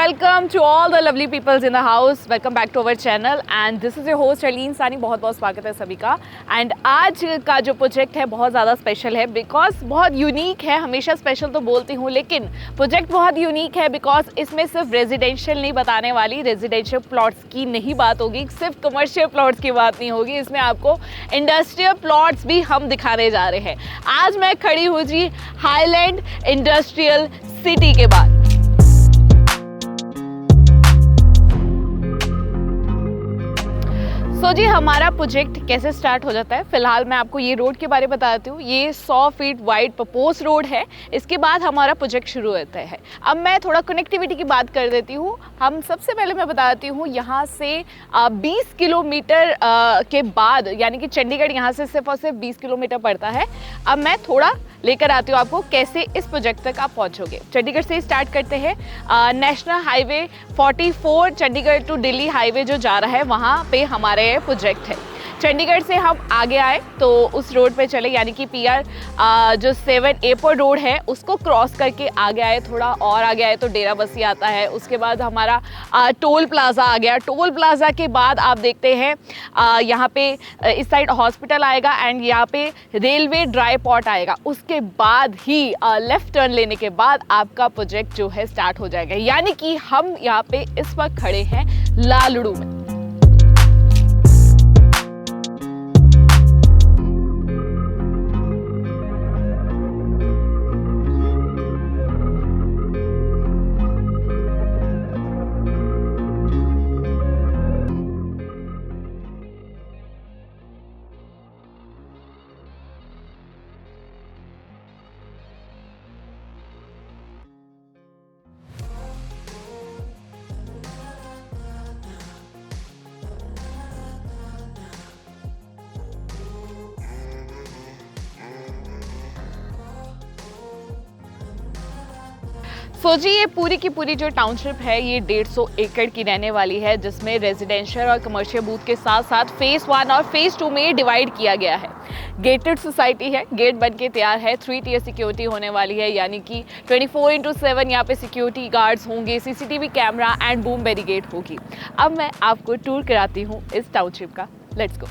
welcome to all the lovely peoples in the house. Welcome back to our channel and this is your host Arlene सानी. बहुत बहुत स्वागत है सभी का. एंड आज का जो प्रोजेक्ट है बहुत ज़्यादा स्पेशल है बिकॉज बहुत यूनिक है. हमेशा स्पेशल तो बोलती हूँ लेकिन प्रोजेक्ट बहुत यूनिक है बिकॉज इसमें सिर्फ रेजिडेंशियल नहीं बताने वाली, रेजिडेंशियल प्लॉट्स की नहीं बात होगी, सिर्फ कमर्शियल प्लॉट्स की बात नहीं होगी. इसमें आपको इंडस्ट्रियल प्लॉट्स भी हम दिखाने जा रहे हैं. आज मैं खड़ी हूँ जी हाईलैंड इंडस्ट्रियल सिटी के बाद. तो जी हमारा प्रोजेक्ट कैसे स्टार्ट हो जाता है. फिलहाल मैं आपको ये रोड के बारे में बताती हूँ. ये 100 फीट वाइड प्रपोज रोड है. इसके बाद हमारा प्रोजेक्ट शुरू होता है. अब मैं थोड़ा कनेक्टिविटी की बात कर देती हूँ. हम सबसे पहले मैं बताती हूँ यहाँ से 20 किलोमीटर के बाद, यानी कि चंडीगढ़ यहाँ से सिर्फ और सिर्फ 20 किलोमीटर पड़ता है. अब मैं थोड़ा लेकर आती हूँ आपको कैसे इस प्रोजेक्ट तक आप पहुँचोगे. चंडीगढ़ से ही स्टार्ट करते हैं. National highway 44 Chandigarh to Delhi highway जो जा रहा है वहाँ पे हमारे प्रोजेक्ट है. चंडीगढ़ से हम आगे आए तो उस रोड पे चले, यानी कि पीआर जो 7 एयरपोर्ट रोड है उसको क्रॉस करके आगे आए. थोड़ा और आगे आए तो डेरा बस्सी आता है. उसके बाद हमारा टोल प्लाजा आ गया. टोल प्लाजा के बाद आप देखते हैं यहाँ पे इस साइड हॉस्पिटल आएगा एंड यहाँ पे रेलवे ड्राई पॉट आएगा. उसके बाद ही लेफ्ट टर्न लेने के बाद आपका प्रोजेक्ट जो है स्टार्ट हो जाएगा. यानी कि हम यहाँ पे इस वक्त खड़े हैं लालड़ू में. सो जी ये पूरी की पूरी जो टाउनशिप है ये 150 एकड़ की रहने वाली है, जिसमें रेजिडेंशियल और कमर्शियल बूथ के साथ साथ फेज़ 1 और फेज़ 2 में डिवाइड किया गया है. गेटेड सोसाइटी है, गेट बन के तैयार है. 3 टियर सिक्योरिटी होने वाली है, यानी कि 24/7 यहाँ पे सिक्योरिटी गार्ड्स होंगे, CCTV camera and boom barricade होगी. अब मैं आपको टूर कराती हूँ इस टाउनशिप का. Let's go.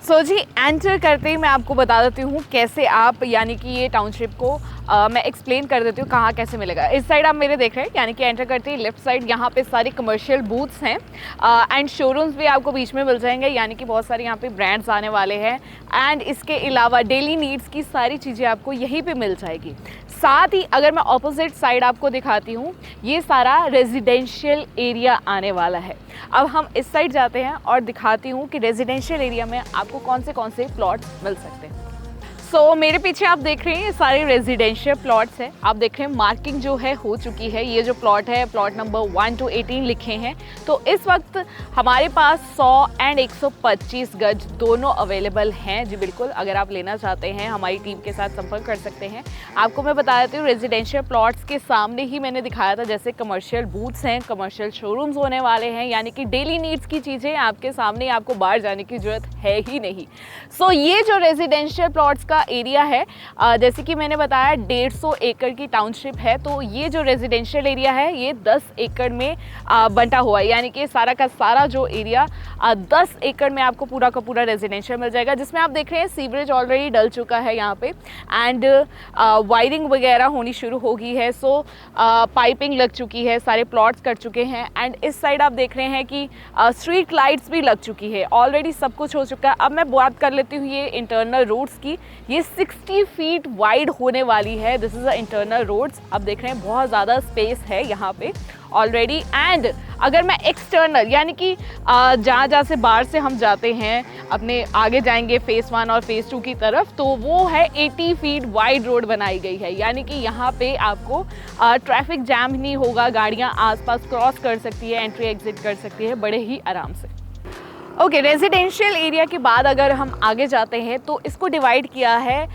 So ji enter करते ही मैं आपको बता देती हूँ कैसे आप, यानी कि ये टाउनशिप को मैं एक्सप्लेन कर देती हूँ कहाँ कैसे मिलेगा. इस साइड आप मेरे देख रहे हैं, यानी कि एंटर करते ही लेफ्ट साइड यहाँ पे सारी कमर्शियल बूथ्स हैं एंड शोरूम्स भी आपको बीच में मिल जाएंगे, यानी कि बहुत सारे यहाँ पे ब्रांड्स आने वाले हैं. एंड इसके अलावा डेली नीड्स की सारी चीज़ें आपको यहीं पे मिल जाएगी. साथ ही अगर मैं ऑपोजिट साइड आपको दिखाती हूँ, ये सारा रेजिडेंशियल एरिया आने वाला है. अब हम इस साइड जाते हैं और दिखाती हूँ कि रेजिडेंशियल एरिया में आपको कौन से प्लॉट्स मिल सकते हैं. सो मेरे पीछे आप देख रहे हैं ये सारे रेजिडेंशियल प्लॉट्स हैं. आप देख रहे हैं मार्किंग जो है हो चुकी है. ये जो प्लॉट है प्लॉट नंबर 1 to 18 लिखे हैं. तो इस वक्त हमारे पास 100 एंड 125 गज दोनों अवेलेबल हैं जी. बिल्कुल, अगर आप लेना चाहते हैं हमारी टीम के साथ संपर्क कर सकते हैं. आपको मैं बता देती हूँ रेजिडेंशियल प्लॉट्स के सामने ही मैंने दिखाया था जैसे कमर्शियल बूथ्स हैं, कमर्शियल शोरूम्स होने वाले हैं, यानी कि डेली नीड्स की चीज़ें आपके सामने, आपको बाहर जाने की ज़रूरत है ही नहीं. सो ये जो रेजिडेंशियल प्लॉट्स का एरिया है, जैसे कि मैंने बताया 150 एकड़ की टाउनशिप है. तो ये जो रेजिडेंशियल एरिया है ये 10 एकड़ में बंटा हुआ है, यानी कि सारा का सारा जो एरिया 10 एकड़ में आपको पूरा का पूरा रेजिडेंशियल मिल जाएगा. जिसमें आप देख रहे हैं सीवरेज ऑलरेडी डल चुका है यहाँ पे एंड वायरिंग वगैरह होनी शुरू हो गई है. सो पाइपिंग लग चुकी है, सारे प्लॉट्स कट चुके हैं. एंड इस साइड आप देख रहे हैं कि स्ट्रीट लाइट्स भी लग चुकी है. ऑलरेडी सब कुछ हो चुका है. अब मैं बात कर लेती हूँ ये इंटरनल रोड्स की. ये 60 फीट वाइड होने वाली है. This is a internal roads. आप देख रहे हैं बहुत ज़्यादा स्पेस है यहाँ पे ऑलरेडी. एंड अगर मैं एक्सटर्नल, यानी कि जहाँ से बाहर से हम जाते हैं अपने आगे जाएंगे फेज़ 1 और फेज़ 2 की तरफ, तो वो है 80 फीट वाइड रोड बनाई गई है. यानी कि यहाँ पे आपको ट्रैफिक जैम नहीं होगा, गाड़ियाँ आसपास क्रॉस कर सकती है, एंट्री एग्जिट कर सकती है बड़े ही आराम से. ओके, रेजिडेंशियल एरिया के बाद अगर हम आगे जाते हैं तो इसको डिवाइड किया है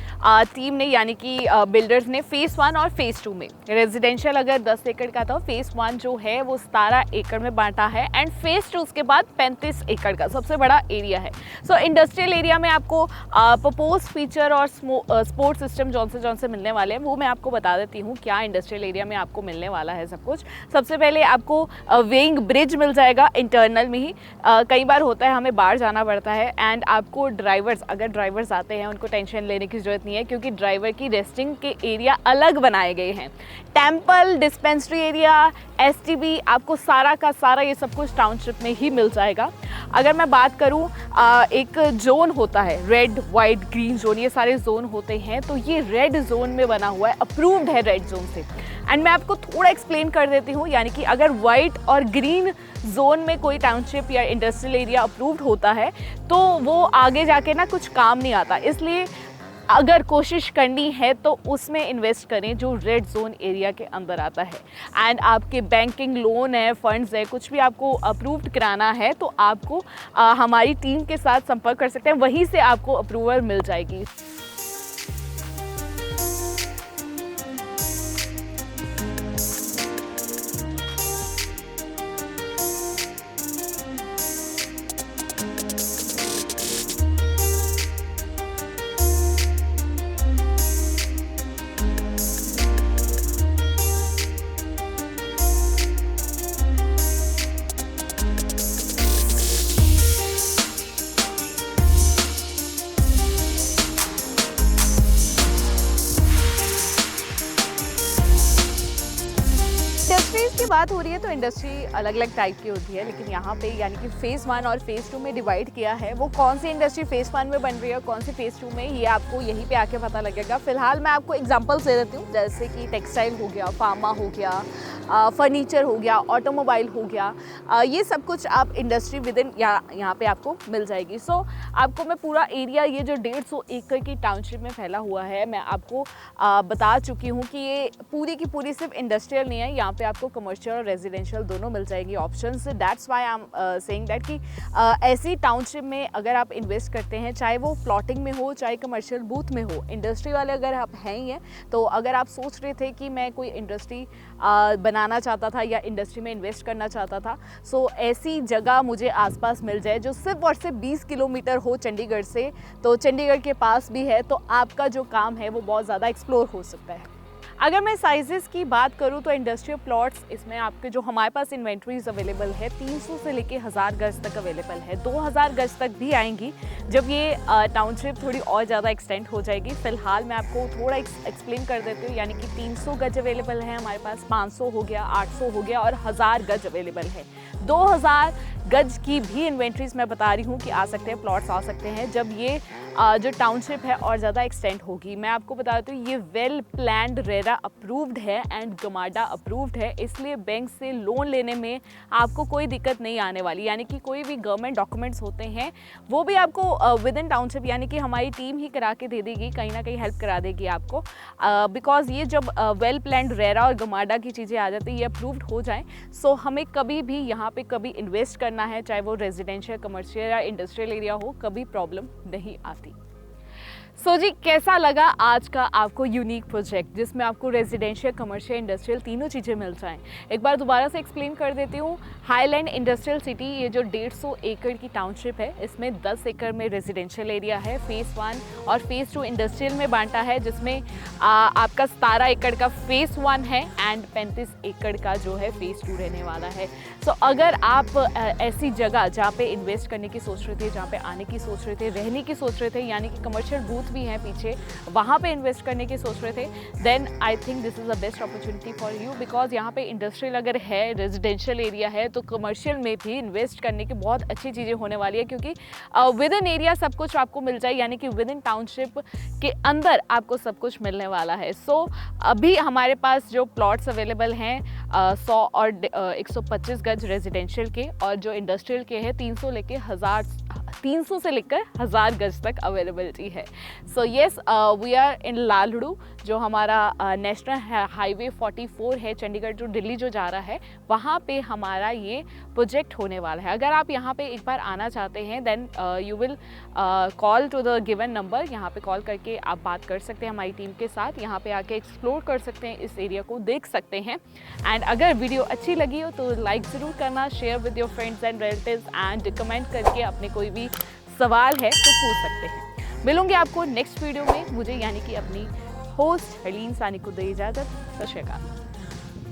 टीम ने, यानी कि बिल्डर्स ने फेज़ 1 और फेज़ 2 में। रेजिडेंशियल अगर 10 एकड़ का था, फेज़ 1 जो है वो 17 एकड़ में बांटा है, एंड फेज़ 2 उसके बाद 35 एकड़ का सबसे बड़ा एरिया है। सो इंडस्ट्रियल एरिया में आपको प्रपोज फीचर और स्पोर्ट सिस्टम जौन से मिलने वाले हैं वो मैं आपको बता देती हूँ क्या इंडस्ट्रियल एरिया में आपको मिलने वाला है सब कुछ। सबसे पहले आपको वेइंग ब्रिज मिल जाएगा इंटरनल में ही। कई बार होता है हमें बाहर जाना पड़ता है, एंड आपको अगर ड्राइवर्स आते हैं उनको टेंशन लेने की ज़रूरत नहीं है, क्योंकि ड्राइवर की रेस्टिंग के एरिया अलग बनाए गए हैं। टेम्पल, डिस्पेंसरी एरिया, एसटीबी, आपको सारा का सारा ये सब कुछ टाउनशिप में ही मिल जाएगा। अगर मैं बात करूँ, एक जोन होता है रेड, वाइट, ग्रीन जोन, ये सारे जोन होते हैं। तो ये रेड जोन में बना हुआ है, अप्रूव्ड है रेड जोन से। एंड मैं आपको थोड़ा एक्सप्लेन कर देती हूँ, यानी कि अगर वाइट और ग्रीन जोन में कोई टाउनशिप या इंडस्ट्रियल एरिया अप्रूव्ड होता है तो वो आगे जाके ना कुछ काम नहीं आता। इसलिए अगर कोशिश करनी है तो उसमें इन्वेस्ट करें जो रेड जोन एरिया के अंदर आता है। एंड आपके बैंकिंग लोन है, फंड्स है, कुछ भी आपको अप्रूव्ड कराना है तो आपको हमारी टीम के साथ संपर्क कर सकते हैं, वहीं से आपको अप्रूवल मिल जाएगी। इंडस्ट्रीज़ की बात हो रही है तो इंडस्ट्री अलग अलग टाइप की होती है, लेकिन यहाँ पे यानी कि फेज़ 1 और फेज़ 2 में डिवाइड किया है। वो कौन सी इंडस्ट्री फेज़ 1 में बन रही है और कौन सी फेज़ 2 में, ये आपको यहीं पे आके पता लगेगा। फिलहाल मैं आपको एग्जांपल्स दे देती हूँ, जैसे कि टेक्सटाइल हो गया, फार्मा हो गया, फर्नीचर हो गया, ऑटोमोबाइल हो गया, ये सब कुछ आप इंडस्ट्री विद इन यहाँ पे आपको मिल जाएगी। सो आपको मैं पूरा एरिया, ये जो 150 एकड़ की टाउनशिप में फैला हुआ है, मैं आपको बता चुकी हूँ कि ये पूरी की पूरी सिर्फ इंडस्ट्रियल नहीं है, यहाँ पे आपको कमर्शियल और रेजिडेंशियल दोनों मिल जाएगी options. That's why I am saying that कि ऐसी टाउनशिप में अगर आप इन्वेस्ट करते हैं, चाहे वो प्लॉटिंग में हो, चाहे कमर्शियल बूथ में हो, इंडस्ट्री वाले अगर आप हैं ही हैं, तो अगर आप सोच रहे थे कि मैं कोई इंडस्ट्री बनाना चाहता था या इंडस्ट्री में इन्वेस्ट करना चाहता था, सो ऐसी जगह मुझे आसपास मिल जाए जो सिर्फ और सिर्फ 20 किलोमीटर हो चंडीगढ़ से, तो चंडीगढ़ के पास भी है, तो आपका जो काम है वो बहुत ज़्यादा एक्सप्लोर हो सकता है। अगर मैं साइजेस की बात करूं तो इंडस्ट्रियल प्लॉट्स इसमें आपके जो हमारे पास इन्वेंट्रीज अवेलेबल है 300 से लेके 1000 गज तक अवेलेबल है, 2000 गज तक भी आएंगी जब ये टाउनशिप थोड़ी और ज़्यादा एक्सटेंड हो जाएगी। फिलहाल मैं आपको थोड़ा एक्सप्लेन कर देती हूँ, यानी कि 300 गज अवेलेबल है हमारे पास, 500 हो गया, 800 हो गया और 1000 गज अवेलेबल है। 2000 गज की भी इन्वेंट्रीज मैं बता रही हूँ कि आ सकते हैं, प्लॉट्स आ सकते हैं जब ये जो टाउनशिप है और ज़्यादा एक्सटेंड होगी। मैं आपको बता देती हूँ ये वेल प्लान्ड, रेरा अप्रूव्ड है एंड गमाडा अप्रूव्ड है, इसलिए बैंक से लोन लेने में आपको कोई दिक्कत नहीं आने वाली। यानी कि कोई भी गवर्नमेंट डॉक्यूमेंट्स होते हैं वो भी आपको विद इन टाउनशिप, यानी कि हमारी टीम ही करा के दे देगी, कहीं ना कहीं हेल्प करा देगी आपको, बिकॉज ये जब वेल प्लान्ड, रेरा और गमाडा की चीज़ें आ जाती है, ये अप्रूव्ड हो जाएँ, सो हमें कभी भी यहाँ पे कभी इन्वेस्ट करना है, चाहे वो रेजिडेंशियल, कमर्शियल या इंडस्ट्रियल एरिया हो, कभी प्रॉब्लम नहीं आती। सो जी, कैसा लगा आज का आपको यूनिक प्रोजेक्ट जिसमें आपको रेजिडेंशियल, कमर्शियल, इंडस्ट्रियल तीनों चीज़ें मिल जाएं? एक बार दोबारा से एक्सप्लेन कर देती हूँ। हाईलैंड इंडस्ट्रियल सिटी, ये जो 150 एकड़ की टाउनशिप है, इसमें 10 एकड़ में रेजिडेंशियल एरिया है, फेज़ 1 और फेज़ 2 इंडस्ट्रियल में बांटा है, जिसमें आपका 17 एकड़ का फेज़ 1 है एंड 35 एकड़ का जो है फेज़ 2 रहने वाला है। सो अगर आप ऐसी जगह जहाँ पे इन्वेस्ट करने की सोच रहे थे, जहाँ पे आने की सोच रहे थे, रहने की सोच रहे थे, यानी कि कमर्शियल बूथ भी हैं पीछे, वहाँ पे इन्वेस्ट करने की सोच रहे थे, then I think this is the best opportunity for you, because यहाँ पे इंडस्ट्रियल अगर है, रेजिडेंशियल एरिया है, तो कमर्शियल में भी इन्वेस्ट करने की बहुत अच्छी चीज़ें होने वाली है, क्योंकि विद इन एरिया सब कुछ आपको मिल जाए, यानी कि विद इन टाउनशिप के अंदर आपको सब कुछ मिलने वाला है। सो अभी हमारे पास जो प्लॉट्स अवेलेबल हैं 100 और 125 गज रेजिडेंशियल के, और जो इंडस्ट्रियल के हैं 300 लेके 1000 300 से लेकर 1000 गज तक अवेलेबिलिटी है। So yes, we are in Lalru, जो हमारा नेशनल हाईवे 44 है, चंडीगढ़ टू दिल्ली जो जा रहा है, वहाँ पे हमारा ये प्रोजेक्ट होने वाला है। अगर आप यहाँ पे एक बार आना चाहते हैं then you will call to the given number. यहाँ पे कॉल करके आप बात कर सकते हैं हमारी टीम के साथ, यहाँ पे आके एक्सप्लोर कर सकते हैं, इस एरिया को देख सकते हैं। एंड अगर वीडियो अच्छी लगी हो तो लाइक ज़रूर करना, share with your friends and relatives, and comment करके अपने कोई भी सवाल है तो पूछ सकते हैं। मिलूंगी आपको नेक्स्ट वीडियो में। मुझे यानी कि अपनी होस्ट हरलीन सानी को दे इजाज़त। सत श्री अकाल।